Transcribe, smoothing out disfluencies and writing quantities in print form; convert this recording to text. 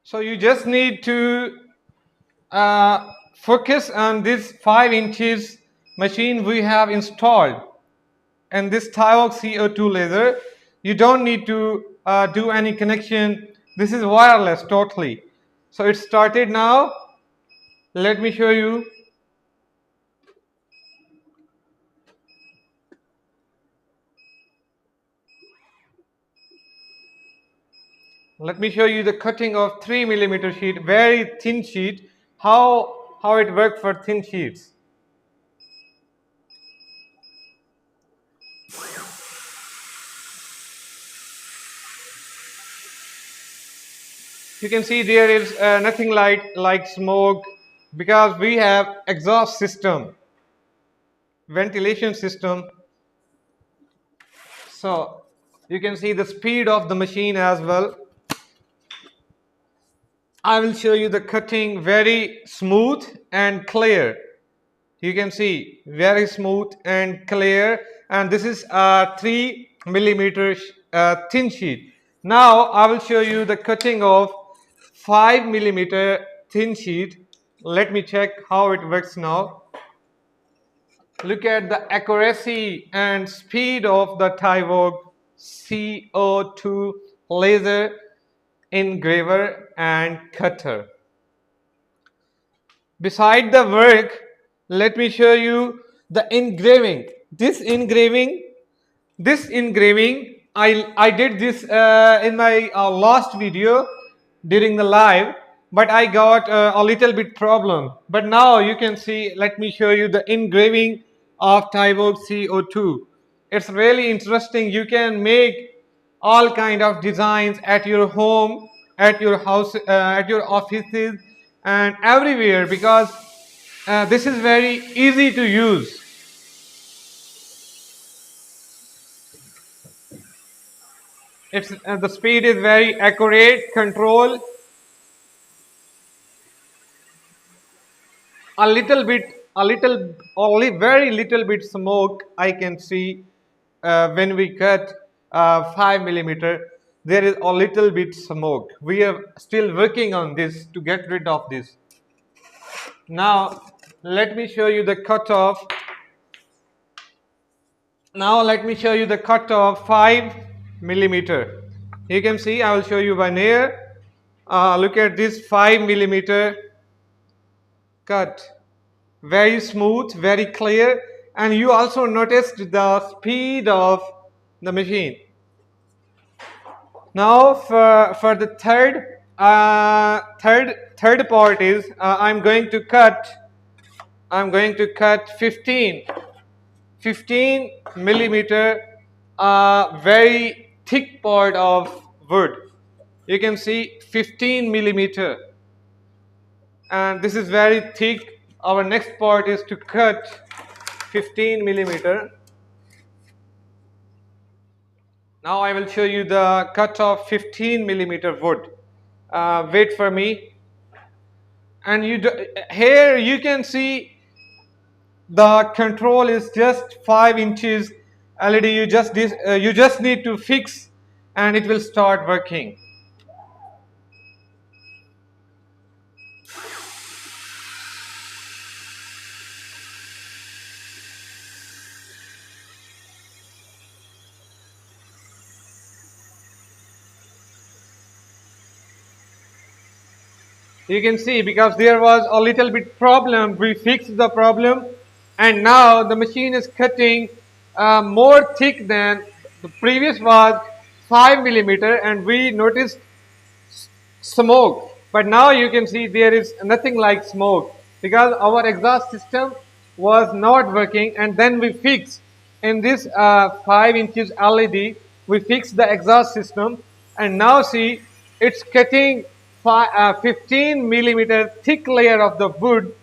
So you just need to focus on this 5 inches machine we have installed, and this Tyvok CO2 laser. You don't need to do any connection. This is wireless totally. So it started now. Let me show you. Let me show you the cutting of 3mm sheet, very thin sheet. How it works for thin sheets. You can see there is nothing like smoke, because we have exhaust system, ventilation system. So you can see the speed of the machine as well. I will show you the cutting, very smooth and clear. You can see very smooth and clear, and this is a 3mm thin sheet. Now I will show you the cutting of 5mm thin sheet. Let me check how it works now. Look at the accuracy and speed of the Tyvok CO2 laser engraver and cutter. Beside the work, let me show you the engraving. This engraving, I did this in my last video during the live, but I got a little bit problem. But now you can see. Let me show you the engraving of Tyvok CO2. It's really interesting. You can make all kind of designs at your home, at your house, at your offices, and everywhere, because this is very easy to use. It's the speed is very accurate, control. Only very little bit smoke I can see when we cut 5mm. There is a little bit smoke. We are still working on this to get rid of this. Now let me show you the cut of. Now let me show you the cut of 5mm. You can see, I will show you by near. Look at this 5mm cut. Very smooth, very clear, and you also noticed the speed of the machine. Now for the third part is I'm going to cut 15mm very thick part of wood. You can see 15mm, and this is very thick. Our next part is to cut 15mm. Now I will show you the cut of 15mm wood. Wait for me. And here you can see the control is just 5 inches LED. You just need to fix, and it will start working. You can see, because there was a little bit problem, we fixed the problem, and now the machine is cutting more thick than the previous was 5mm, and we noticed smoke. But now you can see there is nothing like smoke, because our exhaust system was not working, and then we fixed in this 5 inches LED. We fixed the exhaust system, and now see it's cutting 15mm thick layer of the wood